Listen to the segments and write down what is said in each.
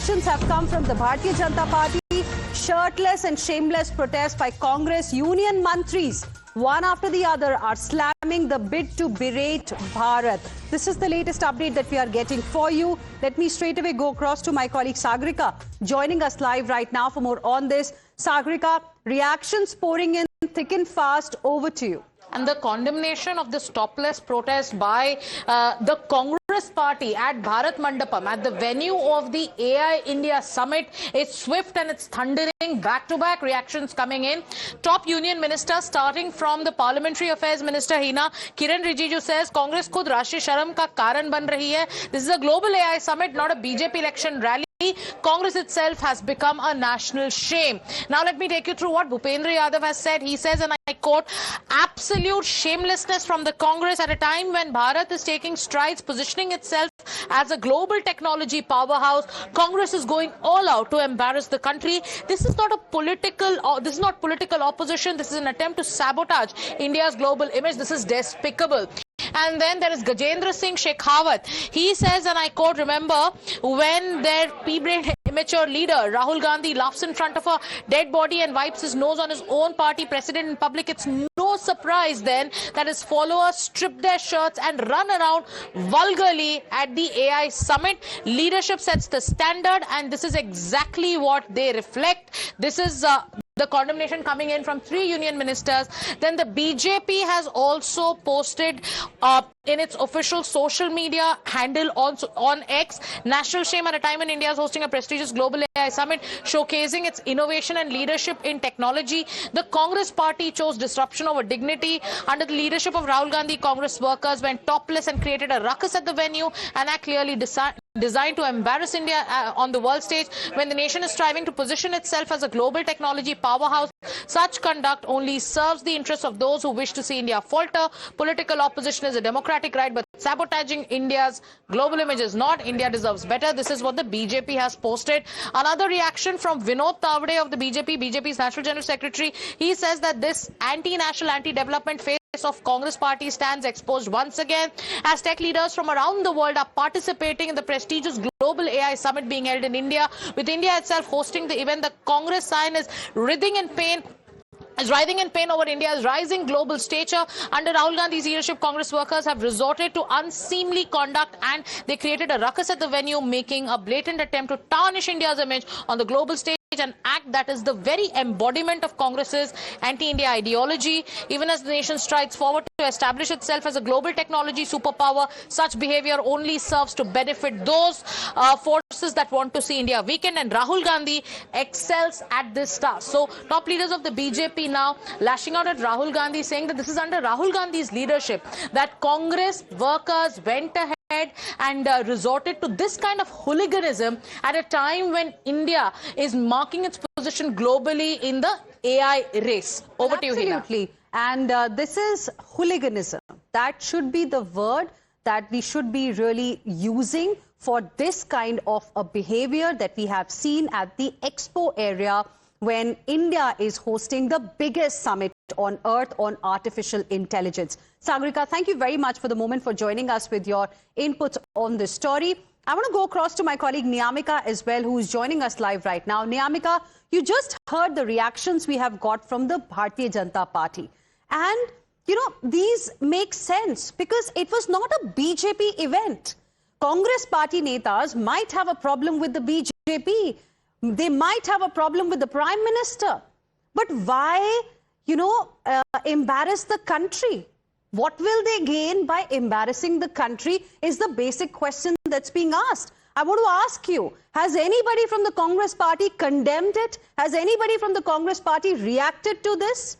reactions have come from the Bharatiya Janata Party. Shirtless and shameless protests by Congress union mantris, one after the other, are slamming the bid to berate Bharat. This is the latest update that we are getting for you. Let me straight away go across to my colleague Sagrika, joining us live right now for more on this. Sagrika, reactions pouring in thick and fast. Over to you. And the condemnation of this topless protest by the Congress party at Bharat Mandapam, at the venue of the AI India Summit, is swift and it's thundering. Back-to-back reactions coming in. Top union ministers, starting from the Parliamentary Affairs Minister Hina, Kiran Rijiju says, Congress khud Rashtriya Sharam ka karan ban rahi hai. This is a global AI summit, not a BJP election rally. Congress itself has become a national shame. Now let me take you through what Bhupendra Yadav has said. He says, and I quote, absolute shamelessness from the Congress at a time when Bharat is taking strides, positioning itself as a global technology powerhouse. Congress is going all out to embarrass the country. This is not political opposition. This is an attempt to sabotage India's global image. This is despicable. And then there is Gajendra Singh Shekhawat. He says, and I quote, remember when their pea-brained immature leader Rahul Gandhi laughs in front of a dead body and wipes his nose on his own party president in public, it's no surprise then that his followers strip their shirts and run around vulgarly at the AI summit. Leadership sets the standard, and this is exactly what they reflect. This is the condemnation coming in from 3 union ministers. Then the BJP has also posted in its official social media handle on X, national shame at a time when India is hosting a prestigious global AI summit, showcasing its innovation and leadership in technology. The Congress party chose disruption over dignity. Under the leadership of Rahul Gandhi, Congress workers went topless and created a ruckus at the venue, and are clearly designed to embarrass India on the world stage. When the nation is striving to position itself as a global technology powerhouse, such conduct only serves the interests of those who wish to see India falter. Political opposition is a democratic right, but sabotaging India's global image is not. India deserves better. This is what the BJP has posted. Another reaction from Vinod Tavade of the BJP's National General Secretary. He says that this anti-national, anti-development face of Congress party stands exposed once again, as tech leaders from around the world are participating in the prestigious global AI summit being held in India, with India itself hosting the event. The Congress sign is writhing in pain over India's rising global stature. Under Rahul Gandhi's leadership, Congress workers have resorted to unseemly conduct, and they created a ruckus at the venue, making a blatant attempt to tarnish India's image on the global stage, an act that is the very embodiment of Congress's anti-India ideology. Even as the nation strides forward to establish itself as a global technology superpower, such behavior only serves to benefit those forces that want to see India weakened, and Rahul Gandhi excels at this task. So top leaders of the BJP now lashing out at Rahul Gandhi, saying that this is under Rahul Gandhi's leadership that Congress workers went ahead and resorted to this kind of hooliganism at a time when India is marking its position globally in the AI race. Over to you, Hina. Absolutely. And this is hooliganism. That should be the word that we should be really using for this kind of a behavior that we have seen at the Expo area when India is hosting the biggest summit on earth on artificial intelligence. Sagrika, thank you very much for the moment, for joining us with your inputs on this story. I want to go across to my colleague Niyamika as well, who is joining us live right now. Niyamika, you just heard the reactions we have got from the Bharatiya Janata Party. And, you know, these make sense because it was not a BJP event. Congress party netas might have a problem with the BJP. They might have a problem with the Prime Minister. But why, embarrass the country? What will they gain by embarrassing the country is the basic question that's being asked. I want to ask you, has anybody from the Congress party condemned it? Has anybody from the Congress party reacted to this?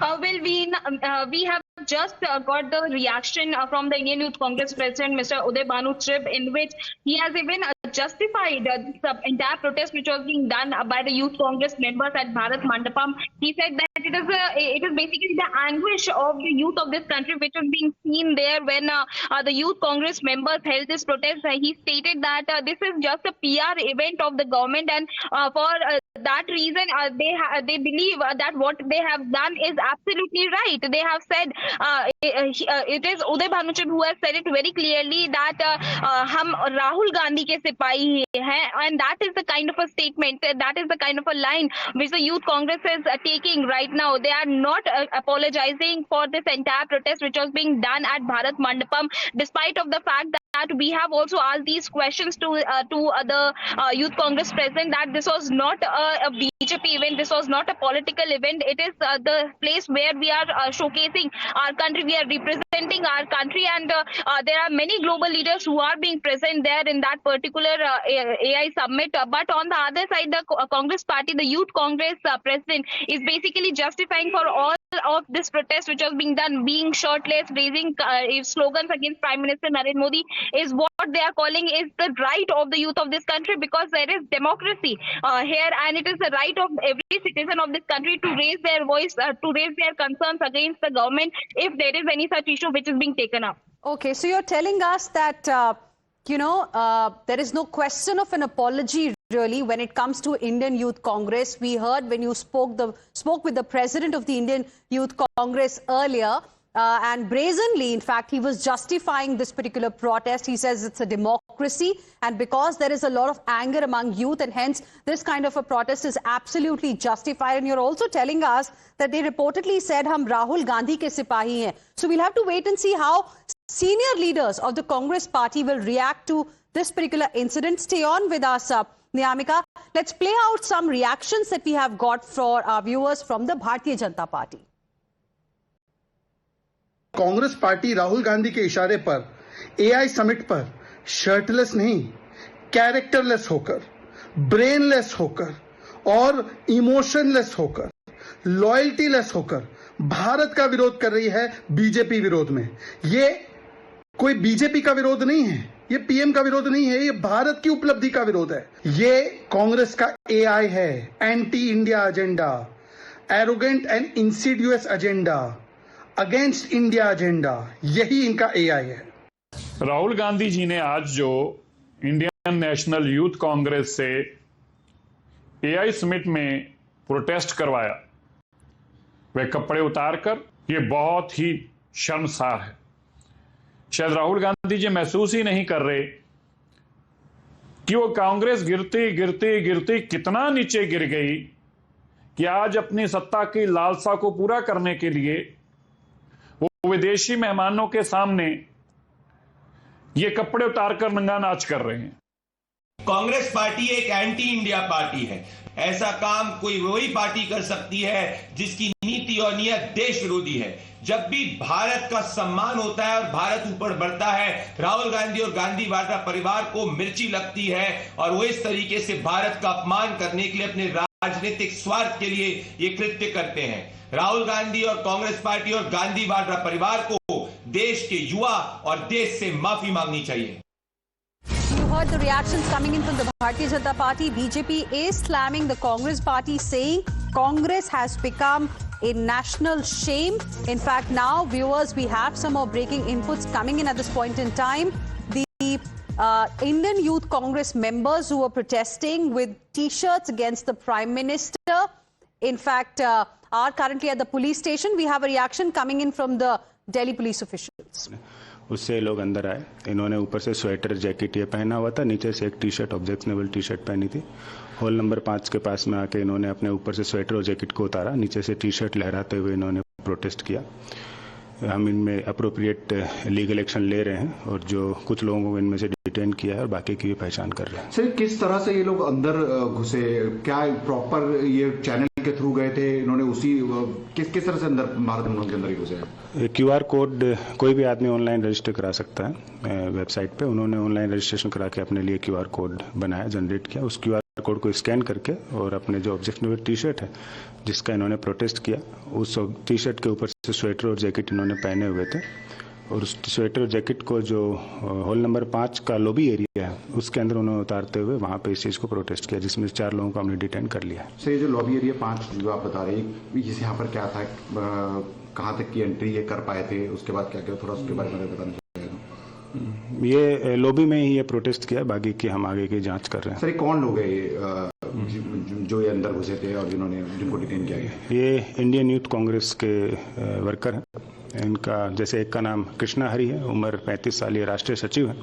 Well, we have just got the reaction from the Indian Youth Congress President, Mr. Uday Bhanu Trib, in which he has even justified the entire protest which was being done by the Youth Congress members at Bharat Mandapam. He said that it is basically the anguish of the youth of this country which was being seen there when the Youth Congress members held this protest. He stated that this is just a PR event of the government, and for that reason they believe that what they have done is absolutely right. They have said it is Uday Bhanu Chib who has said it very clearly that हम राहुल गांधी के सिपाही हैं, and that is the kind of a statement, that is the kind of a line which the Youth Congress is taking right now. They are not apologizing for this entire protest which was being done at Bharat Mandapam, despite of the fact that we have also asked these questions to the Youth Congress president that this was not a BJP event, this was not a political event. It is the place where we are showcasing our country, we are representing our country, and there are many global leaders who are being present there in that particular AI summit. But on the other side, the Congress party, the Youth Congress president is basically justifying for all of this protest which was being done, being shirtless, raising slogans against Prime Minister Narendra Modi, is what they are calling is the right of the youth of this country, because there is democracy here, and it is the right of every citizen of this country to raise their voice, to raise their concerns against the government if there is any such issue which is being taken up. Okay, so you're telling us that there is no question of an apology really when it comes to Indian Youth Congress. We heard when you spoke with the president of the Indian Youth Congress earlier, and brazenly, in fact, he was justifying this particular protest. He says it's a democracy, and because there is a lot of anger among youth, and hence this kind of a protest is absolutely justified. And you're also telling us that they reportedly said, "Hum Rahul Gandhi ke sipahi hain." So we'll have to wait and see how senior leaders of the Congress party will react to this particular incident. Stay on with us, Niyamika. Let's play out some reactions that we have got for our viewers from the Bharatiya Janata Party. Congress party Rahul Gandhi के इशारे पर AI summit पर shirtless नहीं, characterless होकर, brainless होकर और emotionless होकर, लॉयल्टीलेस होकर भारत का विरोध कर रही है बीजेपी विरोध में। ये कोई बीजेपी का विरोध नहीं है, ये पीएम का विरोध नहीं है, ये भारत की उपलब्धि का विरोध है। ये कांग्रेस का एआई है, anti India agenda, arrogant and Insidious agenda, against India agenda, यही इनका एआई है। राहुल गांधी जी ने आज जो इंडियन नेशनल यूथ कांग्रेस से एआई समिट में प्रोटेस्ट करवाया, वे कपड़े उतारकर, ये बहुत ही शर्मसार है। शायद राहुल गांधी जी महसूस ही नहीं कर रहे कि वो कांग्रेस गिरती गिरती गिरती कितना नीचे गिर गई कि आज अपनी सत्ता की लालसा को पूरा करने के लिए वो विदेशी मेहमानों के सामने ये कपड़े उतारकर नंगा नाच कर रहे हैं। कांग्रेस पार्टी एक एंटी इंडिया पार्टी है। ऐसा काम कोई वही पार्टी कर सकती है जिसकी नीति और नियत देश विरोधी है। जब भी भारत का सम्मान होता है और भारत ऊपर बढ़ता है, राहुल गांधी और गांधी वाड्रा परिवार को मिर्ची लगती है और वो इस तरीके से भारत का अपमान करने के लिए, अपने राजनीतिक स्वार्थ के लिए ये कृत्य करते हैं। राहुल गांधी और कांग्रेस पार्टी और गांधी वाड्रा परिवार को देश के युवा और देश से माफी मांगनी चाहिए। You heard the reactions coming in from the Bharatiya Janata Party. BJP is slamming the Congress party, saying Congress has become a national shame. In fact, now, viewers, we have some more breaking inputs coming in at this point in time. The Indian Youth Congress members who were protesting with T-shirts against the Prime Minister, in fact, are currently at the police station. We have a reaction coming in from the Delhi police officials. उससे लोग अंदर आए, इन्होंने ऊपर से sweater jacket ये पहना हुआ था, नीचे से एक T shirt, objectionable T shirt पहनी थी। हॉल नंबर 5 के पास में आके इन्होंने अपने ऊपर से स्वेटर और जैकेट को उतारा, नीचे से टी शर्ट लहराते हुए इन्होंने प्रोटेस्ट किया। हम इनमें अप्रोप्रिएट लीगल एक्शन ले रहे हैं और जो कुछ लोगों को इनमें से डिटेन किया है और बाकी की भी पहचान कर रहे हैं। सर, किस तरह से ये लोग अंदर घुसे? क्या प्रॉपर ये चैनल के थ्रू गए थे? इन्होंने उसी किस तरह से अंदर भारत मंडल के अंदर ही घुसे? QR कोड कोई भी आदमी ऑनलाइन रजिस्टर करा सकता है वेबसाइट पे। उन्होंने ऑनलाइन रजिस्ट्रेशन करा के अपने लिए QR कोड बनाया, जनरेट किया। उस QR कोड को स्कैन करके और अपने जो ऑब्जेक्शनेबल टी शर्ट है जिसका इन्होंने प्रोटेस्ट किया, उस टी शर्ट के ऊपर से स्वेटर और जैकेट इन्होंने पहने हुए थे और उस स्वेटर और जैकेट को जो हॉल नंबर 5 का लॉबी एरिया है उसके अंदर उन्होंने उतारते हुए वहाँ पे इस चीज़ को प्रोटेस्ट किया, जिसमें 4 लोगों को हमने डिटेन कर लिया। सर, ये जो लॉबी एरिया 5 जो आप बता रहे हैं, यहाँ पर क्या था, कहाँ तक की एंट्री ये कर पाए थे, उसके बाद क्या क्या, थोड़ा उसके बारे में बताना चाहिए। ये लॉबी में ही ये प्रोटेस्ट किया, बाकी की हम आगे की जांच कर रहे हैं। सर, कौन लोग हैं जो ये अंदर घुसे थे और जिनको डिटेन किया गया? ये इंडियन यूथ कांग्रेस के वर्कर हैं इनका जैसे एक का नाम कृष्णा हरि है, उम्र 35 साल, ये राष्ट्रीय सचिव है,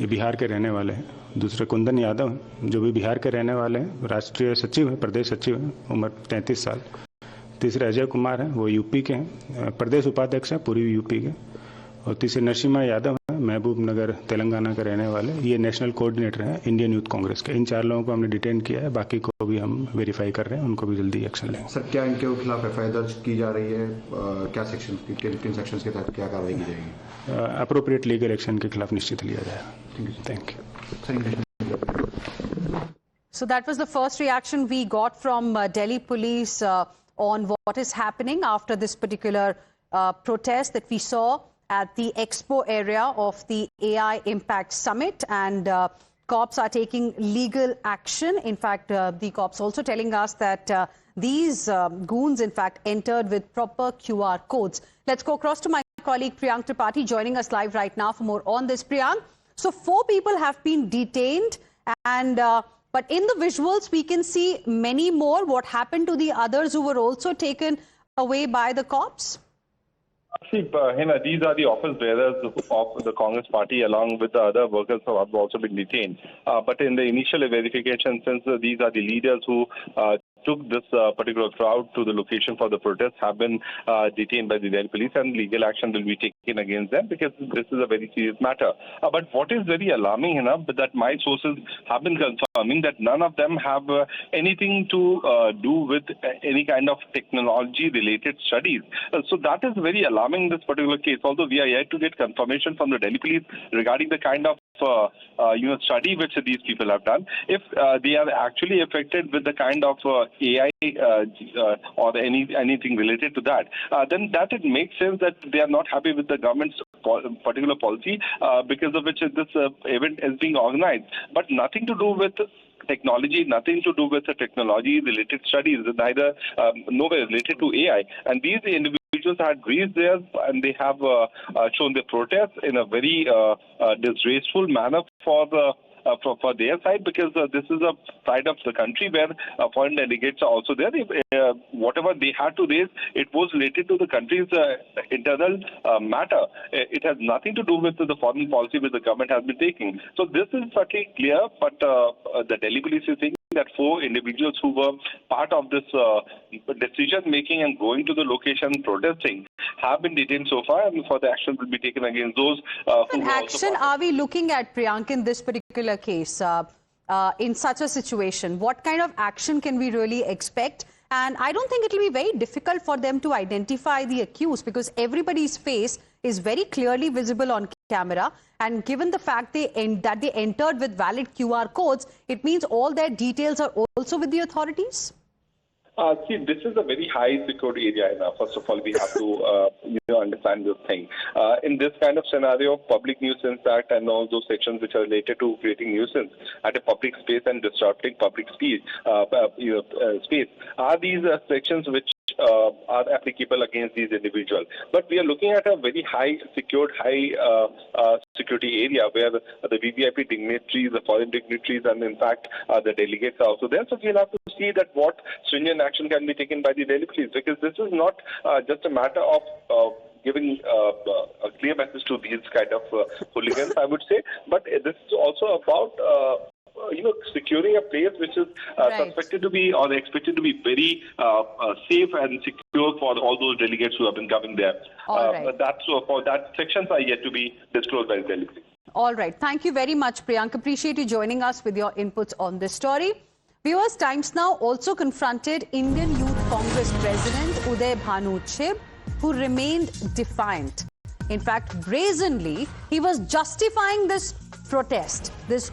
ये बिहार के रहने वाले हैं। दूसरे कुंदन यादव हैं, जो भी बिहार के रहने वाले हैं, राष्ट्रीय सचिव है, प्रदेश सचिव है, उम्र 33 साल। तीसरे अजय कुमार हैं, वो यूपी के हैं, प्रदेश उपाध्यक्ष हैं, पूर्वी यूपी के। और तीसरे नरसिम्हा यादव हैं, महबूब नगर तेलंगाना के रहने वाले, ये नेशनल कोऑर्डिनेटर हैं इंडियन यूथ कांग्रेस के। इन 4 लोगों को हमने डिटेन किया है, बाकी को भी हम वेरीफाई कर रहे हैं, उनको भी जल्दी एक्शन लेंगे। सर, क्या इनके खिलाफ एफआईआर दर्ज की जा रही है? क्या सेक्शन, किन सेक्शंस के तहत क्या कार्रवाई की जाएगी? अप्रोप्रिएट लीगल एक्शन के खिलाफ निश्चित लिया जाएगा। Thank you. So that was the first reaction we got from Delhi police on what is happening after this particular protest that we saw at the expo area of the AI Impact Summit, and cops are taking legal action. In fact, the cops also telling us that these goons, in fact, entered with proper QR codes. Let's go across to my colleague Priyank Tripathi joining us live right now for more on this. Priyank, so 4 people have been detained, and but in the visuals we can see many more. What happened to the others who were also taken away by the cops? See, Hina, these are the office bearers of the Congress party along with the other workers who have also been detained. But in the initial verification, since these are the leaders who took this particular crowd to the location for the protest, have been detained by the Delhi police, and legal action will be taken against them because this is a very serious matter. But what is very alarming enough that my sources have been confirming that none of them have anything to do with any kind of technology-related studies. So that is very alarming in this particular case. Although we are yet to get confirmation from the Delhi police regarding the kind of study which these people have done. If they are actually affected with the kind of AI or anything related to that, then that it makes sense that they are not happy with the government's particular policy because of which this event is being organized. But nothing to do with technology, nothing to do with the technology-related studies, neither nowhere related to AI. And these individuals had reached there and they have shown their protest in a very disgraceful manner for their side, because this is a side of the country where foreign delegates are also there. Whatever they had to raise, it was related to the country's internal matter. It has nothing to do with the foreign policy which the government has been taking. So this is pretty clear, but the Delhi police is saying that 4 individuals who were part of this decision making and going to the location protesting have been detained so far, and further action will be taken against those who What action are we looking at, Priyank, in this particular case? In such a situation, what kind of action can we really expect? And I don't think it will be very difficult for them to identify the accused, because everybody's face is very clearly visible on camera. And given the fact that they entered with valid QR codes, it means all their details are also with the authorities? See, this is a very high security area. First of all, we have to understand this thing. In this kind of scenario, Public Nuisance Act and all those sections which are related to creating nuisance at a public space and disrupting public space are these sections which are applicable against these individuals. But we are looking at a very high secured, security area where the VVIP dignitaries, the foreign dignitaries, and in fact the delegates are also there. So we'll have to see that what stringent action can be taken by the Delhi police, because this is not just a matter of giving a clear message to these kind of hooligans, I would say, but this is also about securing a place which is suspected to be or expected to be very safe and secure for all those delegates who have been coming there. For that, sections are yet to be disclosed by the Delhi police. All right. Thank you very much, Priyank. Appreciate you joining us with your inputs on this story. Viewers, Times Now also confronted Indian Youth Congress President Uday Bhanu Chib, who remained defiant. In fact, brazenly, he was justifying this protest, this